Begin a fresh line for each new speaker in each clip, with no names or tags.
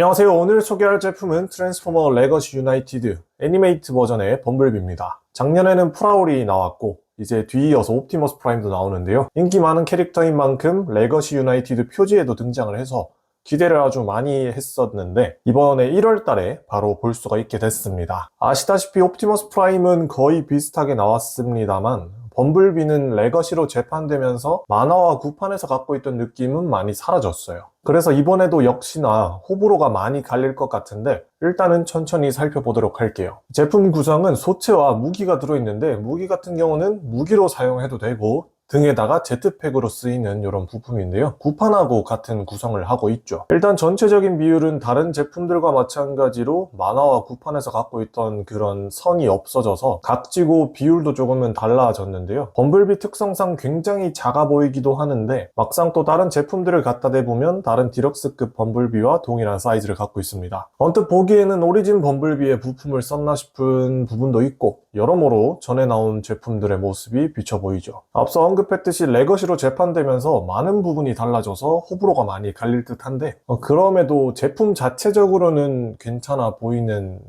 안녕하세요. 오늘 소개할 제품은 트랜스포머 레거시 유나이티드 애니메이트 버전의 범블비입니다. 작년에는 프라울이 나왔고 이제 뒤이어서 옵티머스 프라임도 나오는데요. 인기 많은 캐릭터인 만큼 레거시 유나이티드 표지에도 등장을 해서 기대를 아주 많이 했었는데 이번에 1월 달에 바로 볼 수가 있게 됐습니다. 아시다시피 옵티머스 프라임은 거의 비슷하게 나왔습니다만 범블비는 레거시로 재판되면서 만화와 구판에서 갖고 있던 느낌은 많이 사라졌어요. 그래서 이번에도 역시나 호불호가 많이 갈릴 것 같은데 일단은 천천히 살펴보도록 할게요. 제품 구성은 소체와 무기가 들어있는데 무기 같은 경우는 무기로 사용해도 되고 등에다가 제트팩으로 쓰이는 이런 부품인데요. 구판하고 같은 구성을 하고 있죠. 일단 전체적인 비율은 다른 제품들과 마찬가지로 만화와 구판에서 갖고 있던 그런 선이 없어져서 각지고 비율도 조금은 달라졌는데요. 범블비 특성상 굉장히 작아 보이기도 하는데 막상 또 다른 제품들을 갖다 대보면 다른 디럭스급 범블비와 동일한 사이즈를 갖고 있습니다. 언뜻 보기에는 오리진 범블비의 부품을 썼나 싶은 부분도 있고 여러모로 전에 나온 제품들의 모습이 비쳐 보이죠. 앞서 언급했듯이 레거시로 재판되면서 많은 부분이 달라져서 호불호가 많이 갈릴 듯한데 그럼에도 제품 자체적으로는 괜찮아 보이는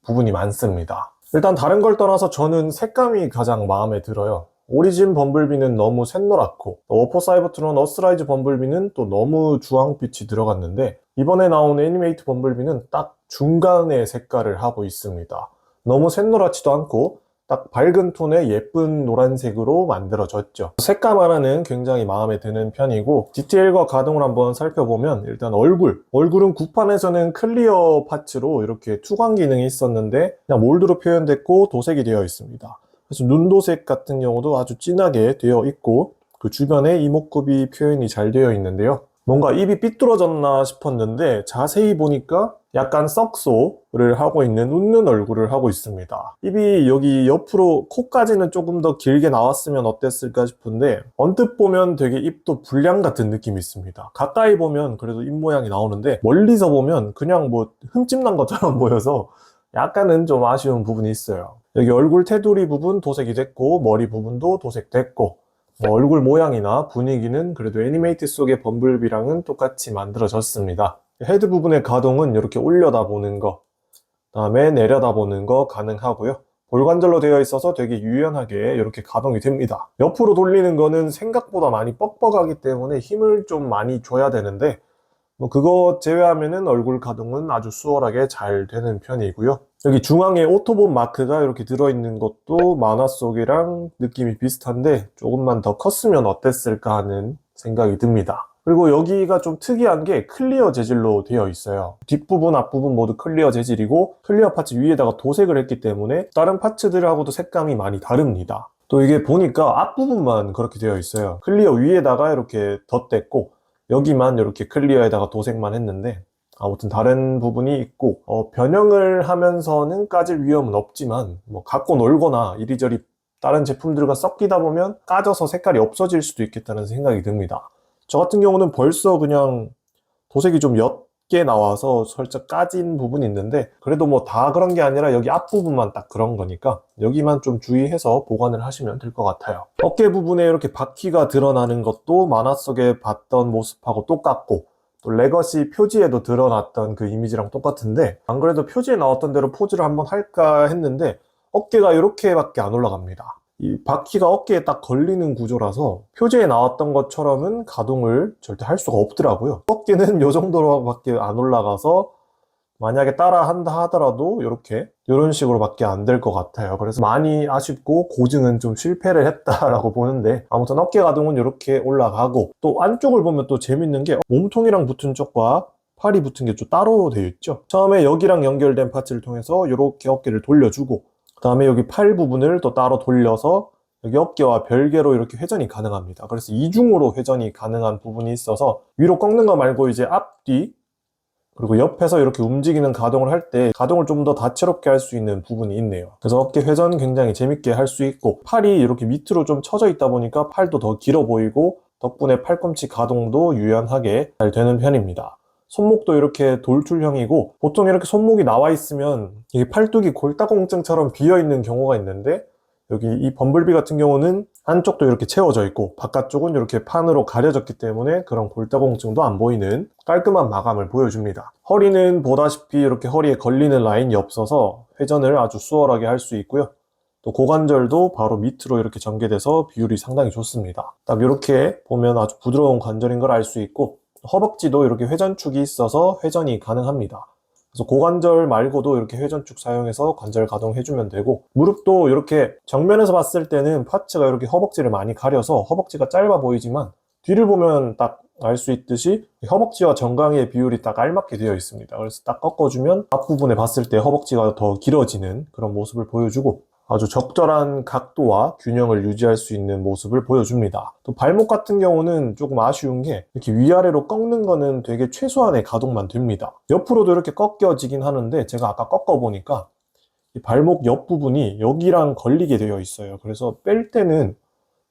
부분이 많습니다. 일단 다른 걸 떠나서 저는 색감이 가장 마음에 들어요. 오리진 범블비는 너무 샛노랗고 워포 사이버트론 어스라이즈 범블비는 또 너무 주황빛이 들어갔는데 이번에 나온 애니메이트 범블비는 딱 중간의 색깔을 하고 있습니다. 너무 샛노랗지도 않고 딱 밝은 톤의 예쁜 노란색으로 만들어졌죠. 색감 하나는 굉장히 마음에 드는 편이고 디테일과 가동을 한번 살펴보면 일단 얼굴은 구판에서는 클리어 파츠로 이렇게 투광 기능이 있었는데 그냥 몰드로 표현됐고 도색이 되어 있습니다. 그래서 눈도색 같은 경우도 아주 진하게 되어 있고 그 주변에 이목구비 표현이 잘 되어 있는데요. 뭔가 입이 삐뚤어졌나 싶었는데 자세히 보니까 약간 썩소를 하고 있는 웃는 얼굴을 하고 있습니다. 입이 여기 옆으로 코까지는 조금 더 길게 나왔으면 어땠을까 싶은데 언뜻 보면 되게 입도 불량 같은 느낌이 있습니다. 가까이 보면 그래도 입 모양이 나오는데 멀리서 보면 그냥 뭐 흠집 난 것처럼 보여서 약간은 좀 아쉬운 부분이 있어요. 여기 얼굴 테두리 부분 도색이 됐고 머리 부분도 도색됐고 얼굴 모양이나 분위기는 그래도 애니메이트 속의 범블비랑은 똑같이 만들어졌습니다. 헤드 부분의 가동은 이렇게 올려다 보는 거, 그다음에 내려다 보는 거 가능하고요. 볼관절로 되어 있어서 되게 유연하게 이렇게 가동이 됩니다. 옆으로 돌리는 거는 생각보다 많이 뻑뻑하기 때문에 힘을 좀 많이 줘야 되는데 그거 제외하면은 얼굴 가동은 아주 수월하게 잘 되는 편이고요. 여기 중앙에 오토본 마크가 이렇게 들어있는 것도 만화 속이랑 느낌이 비슷한데 조금만 더 컸으면 어땠을까 하는 생각이 듭니다. 그리고 여기가 좀 특이한 게 클리어 재질로 되어 있어요. 뒷부분, 앞부분 모두 클리어 재질이고 클리어 파츠 위에다가 도색을 했기 때문에 다른 파츠들하고도 색감이 많이 다릅니다. 또 이게 보니까 앞부분만 그렇게 되어 있어요. 클리어 위에다가 이렇게 덧댔고 여기만 이렇게 클리어에다가 도색만 했는데 아무튼 다른 부분이 있고 변형을 하면서는 까질 위험은 없지만 갖고 놀거나 이리저리 다른 제품들과 섞이다 보면 까져서 색깔이 없어질 수도 있겠다는 생각이 듭니다. 저 같은 경우는 벌써 그냥 도색이 좀 옅게 나와서 살짝 까진 부분이 있는데 그래도 다 그런 게 아니라 여기 앞부분만 딱 그런 거니까 여기만 좀 주의해서 보관을 하시면 될 것 같아요. 어깨 부분에 이렇게 바퀴가 드러나는 것도 만화 속에 봤던 모습하고 똑같고 또 레거시 표지에도 드러났던 그 이미지랑 똑같은데 안 그래도 표지에 나왔던 대로 포즈를 한번 할까 했는데 어깨가 이렇게밖에 안 올라갑니다. 이 바퀴가 어깨에 딱 걸리는 구조라서 표지에 나왔던 것처럼은 가동을 절대 할 수가 없더라고요. 어깨는 이 정도로밖에 안 올라가서 만약에 따라 한다 하더라도 이런 식으로 밖에 안 될 것 같아요. 그래서 많이 아쉽고 고증은 좀 실패를 했다라고 보는데 아무튼 어깨 가동은 이렇게 올라가고 또 안쪽을 보면 또 재밌는 게 몸통이랑 붙은 쪽과 팔이 붙은 게 좀 따로 되어 있죠. 처음에 여기랑 연결된 파츠를 통해서 이렇게 어깨를 돌려주고 그 다음에 여기 팔 부분을 또 따로 돌려서 여기 어깨와 별개로 이렇게 회전이 가능합니다. 그래서 이중으로 회전이 가능한 부분이 있어서 위로 꺾는 거 말고 이제 앞뒤 그리고 옆에서 이렇게 움직이는 가동을 할 때 가동을 좀 더 다채롭게 할 수 있는 부분이 있네요. 그래서 어깨 회전 굉장히 재밌게 할 수 있고 팔이 이렇게 밑으로 좀 처져 있다 보니까 팔도 더 길어 보이고 덕분에 팔꿈치 가동도 유연하게 잘 되는 편입니다. 손목도 이렇게 돌출형이고 보통 이렇게 손목이 나와 있으면 이게 팔뚝이 골다공증처럼 비어 있는 경우가 있는데 여기 이 범블비 같은 경우는 한쪽도 이렇게 채워져 있고 바깥쪽은 이렇게 판으로 가려졌기 때문에 그런 골다공증도 안 보이는 깔끔한 마감을 보여줍니다. 허리는 보다시피 이렇게 허리에 걸리는 라인이 없어서 회전을 아주 수월하게 할 수 있고요. 또 고관절도 바로 밑으로 이렇게 전개돼서 비율이 상당히 좋습니다. 딱 이렇게 보면 아주 부드러운 관절인 걸 알 수 있고, 허벅지도 이렇게 회전축이 있어서 회전이 가능합니다. 그래서 고관절 말고도 이렇게 회전축 사용해서 관절 가동해주면 되고, 무릎도 이렇게 정면에서 봤을 때는 파츠가 이렇게 허벅지를 많이 가려서 허벅지가 짧아 보이지만 뒤를 보면 딱 알 수 있듯이 허벅지와 정강이의 비율이 딱 알맞게 되어 있습니다. 그래서 딱 꺾어주면 앞부분에 봤을 때 허벅지가 더 길어지는 그런 모습을 보여주고, 아주 적절한 각도와 균형을 유지할 수 있는 모습을 보여줍니다. 또 발목 같은 경우는 조금 아쉬운 게 이렇게 위아래로 꺾는 거는 되게 최소한의 가동만 됩니다. 옆으로도 이렇게 꺾여지긴 하는데 제가 아까 꺾어보니까 이 발목 옆부분이 여기랑 걸리게 되어 있어요. 그래서 뺄 때는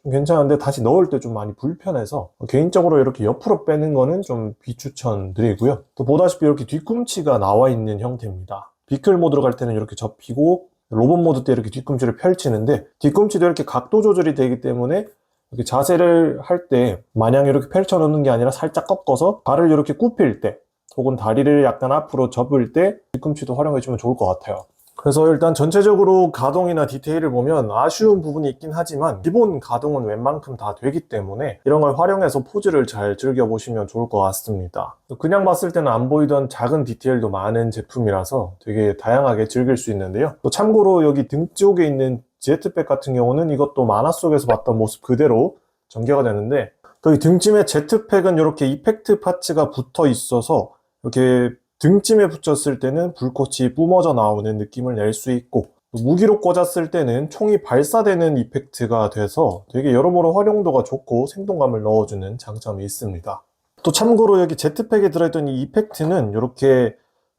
좀 괜찮은데 다시 넣을 때 좀 많이 불편해서 개인적으로 이렇게 옆으로 빼는 거는 좀 비추천 드리고요. 또 보다시피 이렇게 뒤꿈치가 나와 있는 형태입니다. 비클 모드로 갈 때는 이렇게 접히고 로봇 모드 때 이렇게 뒤꿈치를 펼치는데 뒤꿈치도 이렇게 각도 조절이 되기 때문에 이렇게 자세를 할 때 마냥 이렇게 펼쳐 놓는 게 아니라 살짝 꺾어서 발을 이렇게 굽힐 때 혹은 다리를 약간 앞으로 접을 때 뒤꿈치도 활용해 주면 좋을 것 같아요. 그래서 일단 전체적으로 가동이나 디테일을 보면 아쉬운 부분이 있긴 하지만 기본 가동은 웬만큼 다 되기 때문에 이런 걸 활용해서 포즈를 잘 즐겨보시면 좋을 것 같습니다. 그냥 봤을 때는 안 보이던 작은 디테일도 많은 제품이라서 되게 다양하게 즐길 수 있는데요. 또 참고로 여기 등 쪽에 있는 제트백 같은 경우는 이것도 만화 속에서 봤던 모습 그대로 전개가 되는데, 또 이 등짐에 제트팩은 이렇게 이펙트 파츠가 붙어 있어서 이렇게 등짐에 붙였을 때는 불꽃이 뿜어져 나오는 느낌을 낼 수 있고, 무기로 꽂았을 때는 총이 발사되는 이펙트가 돼서 되게 여러모로 활용도가 좋고 생동감을 넣어주는 장점이 있습니다. 또 참고로 여기 제트팩에 들어있던 이 이펙트는 이렇게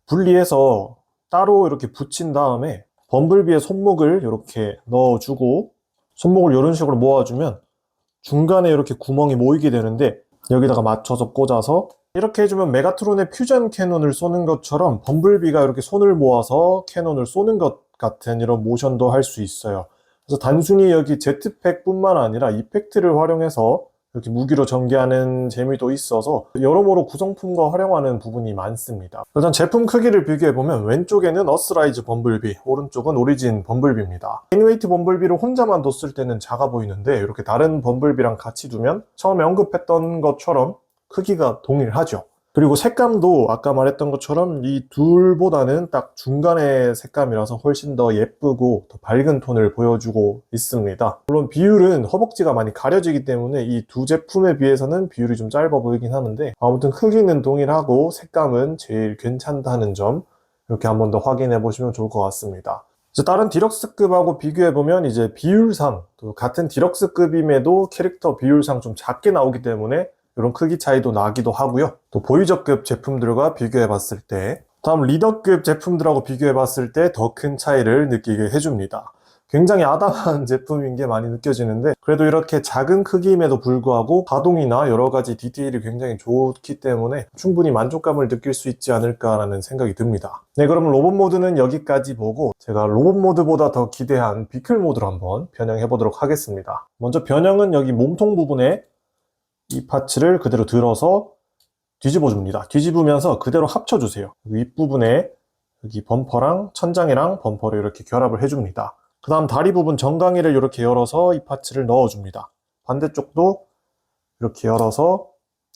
분리해서 따로 이렇게 붙인 다음에 범블비의 손목을 이렇게 넣어주고 손목을 이런 식으로 모아주면 중간에 이렇게 구멍이 모이게 되는데 여기다가 맞춰서 꽂아서 이렇게 해주면 메가트론의 퓨전 캐논을 쏘는 것처럼 범블비가 이렇게 손을 모아서 캐논을 쏘는 것 같은 이런 모션도 할 수 있어요. 그래서 단순히 여기 제트팩 뿐만 아니라 이펙트를 활용해서 이렇게 무기로 전개하는 재미도 있어서 여러모로 구성품과 활용하는 부분이 많습니다. 일단 제품 크기를 비교해보면 왼쪽에는 어스라이즈 범블비, 오른쪽은 오리진 범블비입니다. 애니메이트 범블비를 혼자만 뒀을 때는 작아 보이는데 이렇게 다른 범블비랑 같이 두면 처음에 언급했던 것처럼 크기가 동일하죠. 그리고 색감도 아까 말했던 것처럼 이 둘보다는 딱 중간의 색감이라서 훨씬 더 예쁘고 더 밝은 톤을 보여주고 있습니다. 물론 비율은 허벅지가 많이 가려지기 때문에 이 두 제품에 비해서는 비율이 좀 짧아 보이긴 하는데 아무튼 크기는 동일하고 색감은 제일 괜찮다는 점 이렇게 한번 더 확인해 보시면 좋을 것 같습니다. 다른 디럭스급하고 비교해보면 이제 비율상 또 같은 디럭스급임에도 캐릭터 비율상 좀 작게 나오기 때문에 이런 크기 차이도 나기도 하고요. 또 보이저급 제품들과 비교해 봤을 때 다음 리더급 제품들하고 비교해 봤을 때 더 큰 차이를 느끼게 해줍니다. 굉장히 아담한 제품인 게 많이 느껴지는데 그래도 이렇게 작은 크기임에도 불구하고 가동이나 여러 가지 디테일이 굉장히 좋기 때문에 충분히 만족감을 느낄 수 있지 않을까라는 생각이 듭니다. 네, 그럼 로봇 모드는 여기까지 보고 제가 로봇 모드보다 더 기대한 비클 모드로 한번 변형해 보도록 하겠습니다. 먼저 변형은 여기 몸통 부분에 이 파츠를 그대로 들어서 뒤집어 줍니다. 뒤집으면서 그대로 합쳐 주세요. 윗부분에 여기 범퍼랑 천장이랑 범퍼를 이렇게 결합을 해줍니다. 그 다음 다리 부분 정강이를 이렇게 열어서 이 파츠를 넣어줍니다. 반대쪽도 이렇게 열어서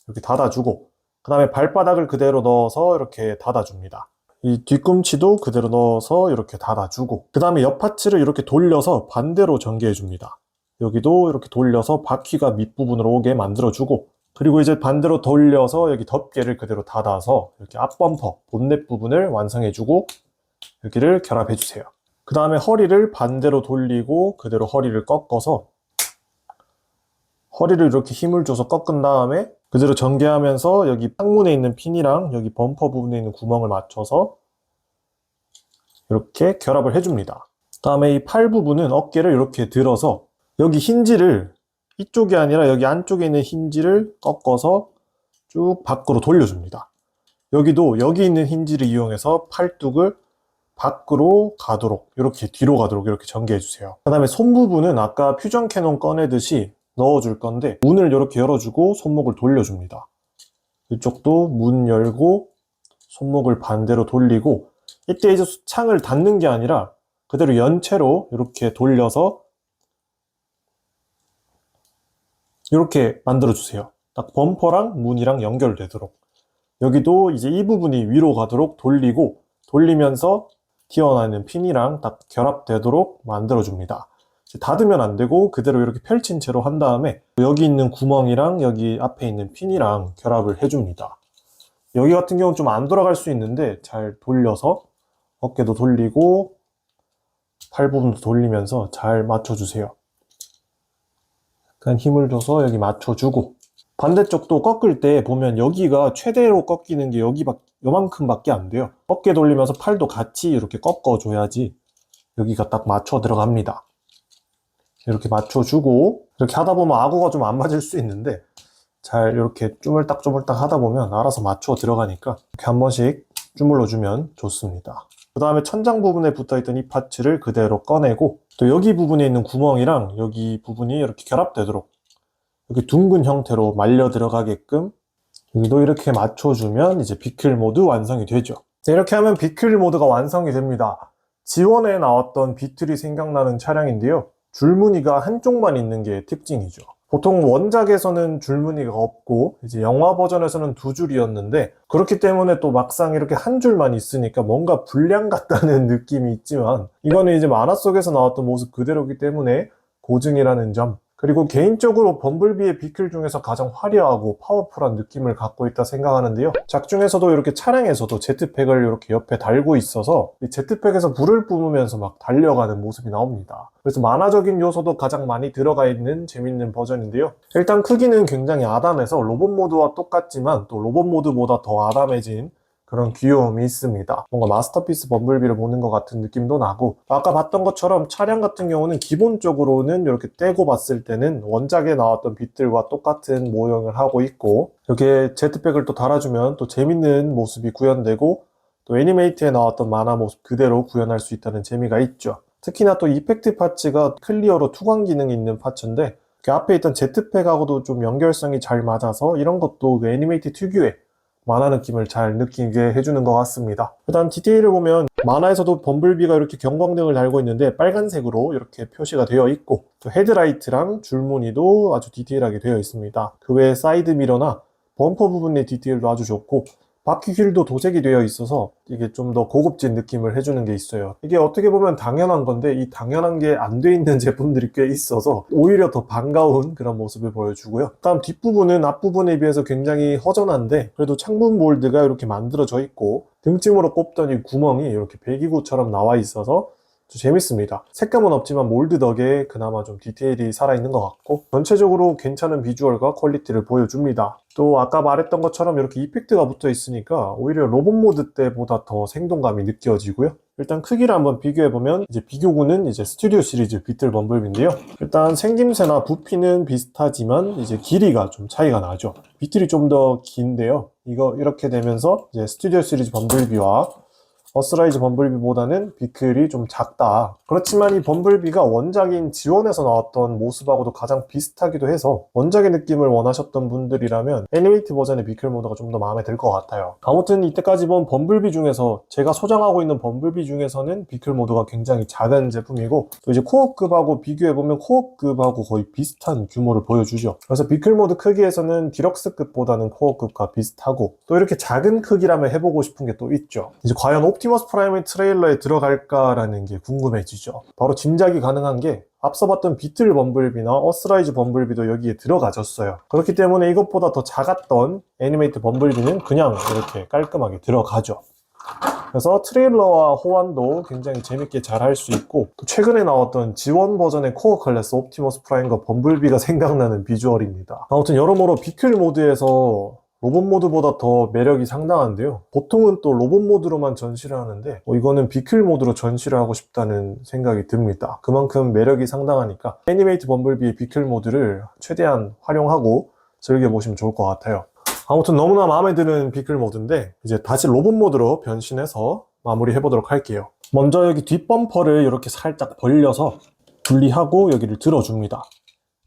이렇게 닫아주고 그 다음에 발바닥을 그대로 넣어서 이렇게 닫아줍니다. 이 뒤꿈치도 그대로 넣어서 이렇게 닫아주고 그 다음에 옆 파츠를 이렇게 돌려서 반대로 전개해 줍니다. 여기도 이렇게 돌려서 바퀴가 밑부분으로 오게 만들어주고 그리고 이제 반대로 돌려서 여기 덮개를 그대로 닫아서 이렇게 앞범퍼, 본넷 부분을 완성해주고 여기를 결합해주세요. 그 다음에 허리를 반대로 돌리고 그대로 허리를 꺾어서 허리를 이렇게 힘을 줘서 꺾은 다음에 그대로 전개하면서 여기 창문에 있는 핀이랑 여기 범퍼 부분에 있는 구멍을 맞춰서 이렇게 결합을 해줍니다. 그 다음에 이 팔 부분은 어깨를 이렇게 들어서 여기 힌지를 이쪽이 아니라 여기 안쪽에 있는 힌지를 꺾어서 쭉 밖으로 돌려줍니다. 여기도 여기 있는 힌지를 이용해서 팔뚝을 밖으로 가도록, 이렇게 뒤로 가도록 이렇게 전개해 주세요. 그 다음에 손 부분은 아까 퓨전 캐논 꺼내듯이 넣어줄 건데, 문을 이렇게 열어주고 손목을 돌려줍니다. 이쪽도 문 열고 손목을 반대로 돌리고, 이때 이제 창을 닫는 게 아니라 그대로 연체로 이렇게 돌려서 이렇게 만들어주세요. 딱 범퍼랑 문이랑 연결되도록. 여기도 이제 이 부분이 위로 가도록 돌리고, 돌리면서 튀어나오는 핀이랑 딱 결합되도록 만들어줍니다. 닫으면 안 되고 그대로 이렇게 펼친 채로 한 다음에 여기 있는 구멍이랑 여기 앞에 있는 핀이랑 결합을 해줍니다. 여기 같은 경우는 좀 안 돌아갈 수 있는데 잘 돌려서 어깨도 돌리고 팔 부분도 돌리면서 잘 맞춰주세요. 약간 힘을 줘서 여기 맞춰주고, 반대쪽도 꺾을 때 보면 여기가 최대로 꺾이는 게 요만큼밖에 안 돼요. 어깨 돌리면서 팔도 같이 이렇게 꺾어줘야지 여기가 딱 맞춰 들어갑니다. 이렇게 맞춰주고, 이렇게 하다 보면 아구가 좀 안 맞을 수 있는데 잘 이렇게 쪼물딱쪼물딱 하다 보면 알아서 맞춰 들어가니까 이렇게 한 번씩 주물러주면 좋습니다. 그 다음에 천장 부분에 붙어있던 이 파츠를 그대로 꺼내고, 또 여기 부분에 있는 구멍이랑 여기 부분이 이렇게 결합되도록 이렇게 둥근 형태로 말려 들어가게끔 여기도 이렇게 맞춰주면 이제 비클 모드 완성이 되죠. 이렇게 하면 비클 모드가 완성이 됩니다. 지원에 나왔던 비틀이 생각나는 차량인데요. 줄무늬가 한쪽만 있는 게 특징이죠. 보통 원작에서는 줄무늬가 없고 이제 영화 버전에서는 두 줄이었는데, 그렇기 때문에 또 막상 이렇게 한 줄만 있으니까 뭔가 불량 같다는 느낌이 있지만, 이거는 이제 만화 속에서 나왔던 모습 그대로이기 때문에 고증이라는 점, 그리고 개인적으로 범블비의 비클 중에서 가장 화려하고 파워풀한 느낌을 갖고 있다 생각하는데요. 작중에서도 이렇게 차량에서도 제트팩을 이렇게 옆에 달고 있어서 이 제트팩에서 불을 뿜으면서 막 달려가는 모습이 나옵니다. 그래서 만화적인 요소도 가장 많이 들어가 있는 재밌는 버전인데요. 일단 크기는 굉장히 아담해서 로봇 모드와 똑같지만 또 로봇 모드보다 더 아담해진 그런 귀여움이 있습니다. 뭔가 마스터피스 범블비를 보는 것 같은 느낌도 나고, 아까 봤던 것처럼 차량 같은 경우는 기본적으로는 이렇게 떼고 봤을 때는 원작에 나왔던 빛들과 똑같은 모형을 하고 있고, 이렇게 제트팩을 또 달아주면 또 재밌는 모습이 구현되고, 또 애니메이트에 나왔던 만화 모습 그대로 구현할 수 있다는 재미가 있죠. 특히나 또 이펙트 파츠가 클리어로 투광 기능이 있는 파츠인데, 그 앞에 있던 제트팩하고도 좀 연결성이 잘 맞아서 이런 것도 그 애니메이트 특유의 만화 느낌을 잘 느끼게 해주는 것 같습니다. 일단 디테일을 보면 만화에서도 범블비가 이렇게 경광등을 달고 있는데 빨간색으로 이렇게 표시가 되어 있고, 또 헤드라이트랑 줄무늬도 아주 디테일하게 되어 있습니다. 그 외에 사이드 미러나 범퍼 부분의 디테일도 아주 좋고, 바퀴 휠도 도색이 되어 있어서 이게 좀 더 고급진 느낌을 해주는 게 있어요. 이게 어떻게 보면 당연한 건데 이 당연한 게 안 돼 있는 제품들이 꽤 있어서 오히려 더 반가운 그런 모습을 보여주고요. 다음 뒷부분은 앞부분에 비해서 굉장히 허전한데 그래도 창문 몰드가 이렇게 만들어져 있고, 등짐으로 꼽던 이 구멍이 이렇게 배기구처럼 나와 있어서 재밌습니다. 색감은 없지만 몰드 덕에 그나마 좀 디테일이 살아있는 것 같고, 전체적으로 괜찮은 비주얼과 퀄리티를 보여줍니다. 또 아까 말했던 것처럼 이렇게 이펙트가 붙어 있으니까 오히려 로봇 모드 때보다 더 생동감이 느껴지고요. 일단 크기를 한번 비교해보면 이제 비교군은 이제 스튜디오 시리즈 비틀 범블비인데요. 일단 생김새나 부피는 비슷하지만 이제 길이가 좀 차이가 나죠. 비틀이 좀 더 긴데요. 이거 이렇게 되면서 이제 스튜디오 시리즈 범블비와 어스라이즈 범블비보다는 비클이 좀 작다. 그렇지만 이 범블비가 원작인 지원에서 나왔던 모습하고도 가장 비슷하기도 해서 원작의 느낌을 원하셨던 분들이라면 애니메이트 버전의 비클 모드가 좀 더 마음에 들 것 같아요. 아무튼 이때까지 본 범블비 중에서 제가 소장하고 있는 범블비 중에서는 비클 모드가 굉장히 작은 제품이고, 또 이제 코어급하고 비교해보면 코어급하고 거의 비슷한 규모를 보여주죠. 그래서 비클 모드 크기에서는 디럭스급보다는 코어급과 비슷하고, 또 이렇게 작은 크기라면 해보고 싶은 게 또 있죠. 이제 과연 옵티머스 프라임의 트레일러에 들어갈까라는 게 궁금해지죠. 바로 짐작이 가능한 게 앞서 봤던 비틀 범블비나 어스라이즈 범블비도 여기에 들어가졌어요. 그렇기 때문에 이것보다 더 작았던 애니메이트 범블비는 그냥 이렇게 깔끔하게 들어가죠. 그래서 트레일러와 호환도 굉장히 재밌게 잘 할 수 있고, 또 최근에 나왔던 지원 버전의 코어 클래스 옵티머스 프라임과 범블비가 생각나는 비주얼입니다. 아무튼 여러모로 비클 모드에서 로봇 모드보다 더 매력이 상당한데요. 보통은 또 로봇 모드로만 전시를 하는데 이거는 비클 모드로 전시를 하고 싶다는 생각이 듭니다. 그만큼 매력이 상당하니까 애니메이트 범블비의 비클 모드를 최대한 활용하고 즐겨보시면 좋을 것 같아요. 아무튼 너무나 마음에 드는 비클 모드인데 이제 다시 로봇 모드로 변신해서 마무리 해보도록 할게요. 먼저 여기 뒷범퍼를 이렇게 살짝 벌려서 분리하고 여기를 들어줍니다.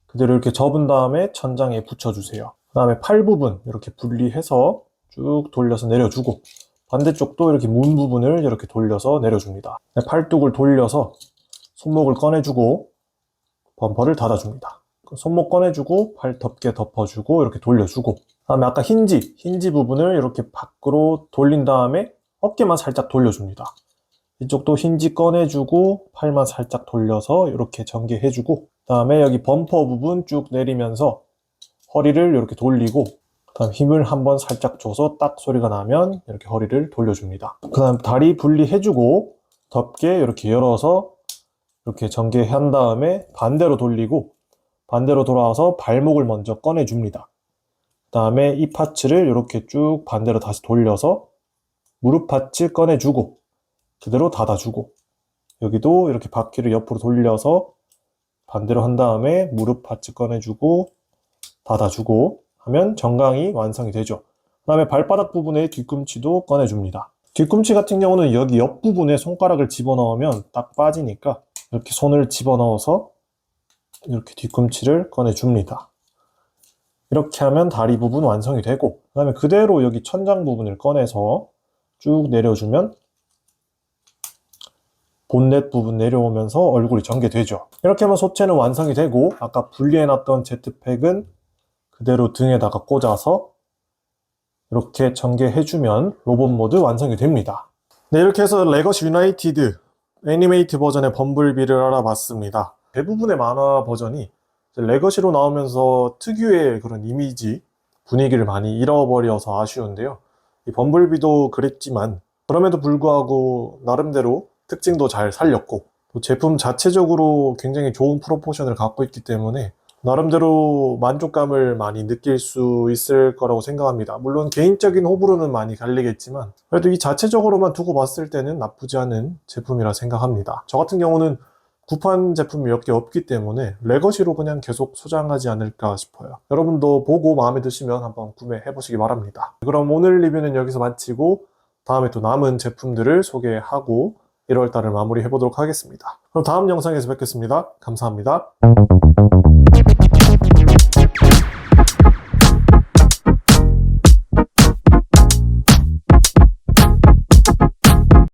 그대로 이렇게 접은 다음에 천장에 붙여주세요. 그 다음에 팔 부분 이렇게 분리해서 쭉 돌려서 내려주고, 반대쪽도 이렇게 문 부분을 이렇게 돌려서 내려줍니다. 팔뚝을 돌려서 손목을 꺼내주고 범퍼를 닫아줍니다. 손목 꺼내주고 팔 덮개 덮어주고 이렇게 돌려주고, 그 다음에 아까 힌지 부분을 이렇게 밖으로 돌린 다음에 어깨만 살짝 돌려줍니다. 이쪽도 힌지 꺼내주고 팔만 살짝 돌려서 이렇게 전개해주고, 그 다음에 여기 범퍼 부분 쭉 내리면서 허리를 이렇게 돌리고, 그 다음 힘을 한번 살짝 줘서 딱 소리가 나면 이렇게 허리를 돌려줍니다. 그 다음 다리 분리해주고 덮개 이렇게 열어서 이렇게 전개한 다음에 반대로 돌리고, 반대로 돌아와서 발목을 먼저 꺼내줍니다. 그 다음에 이 파츠를 이렇게 쭉 반대로 다시 돌려서 무릎 파츠 꺼내주고 그대로 닫아주고, 여기도 이렇게 바퀴를 옆으로 돌려서 반대로 한 다음에 무릎 파츠 꺼내주고 닫아주고 하면 정강이 완성이 되죠. 그 다음에 발바닥 부분의 뒤꿈치도 꺼내줍니다. 뒤꿈치 같은 경우는 여기 옆부분에 손가락을 집어넣으면 딱 빠지니까 이렇게 손을 집어넣어서 이렇게 뒤꿈치를 꺼내줍니다. 이렇게 하면 다리 부분 완성이 되고, 그 다음에 그대로 여기 천장 부분을 꺼내서 쭉 내려주면 본넷 부분 내려오면서 얼굴이 전개되죠. 이렇게 하면 소체는 완성이 되고, 아까 분리해놨던 제트팩은 그대로 등에다가 꽂아서 이렇게 전개해주면 로봇 모드 완성이 됩니다. 네, 이렇게 해서 레거시 유나이티드 애니메이트 버전의 범블비를 알아봤습니다. 대부분의 만화 버전이 레거시로 나오면서 특유의 그런 이미지, 분위기를 많이 잃어버려서 아쉬운데요. 이 범블비도 그랬지만 그럼에도 불구하고 나름대로 특징도 잘 살렸고, 또 제품 자체적으로 굉장히 좋은 프로포션을 갖고 있기 때문에 나름대로 만족감을 많이 느낄 수 있을 거라고 생각합니다. 물론 개인적인 호불호는 많이 갈리겠지만 그래도 이 자체적으로만 두고 봤을 때는 나쁘지 않은 제품이라 생각합니다. 저 같은 경우는 구판 제품이 몇 개 없기 때문에 레거시로 그냥 계속 소장하지 않을까 싶어요. 여러분도 보고 마음에 드시면 한번 구매해 보시기 바랍니다. 그럼 오늘 리뷰는 여기서 마치고 다음에 또 남은 제품들을 소개하고 1월달을 마무리해 보도록 하겠습니다. 그럼 다음 영상에서 뵙겠습니다. 감사합니다.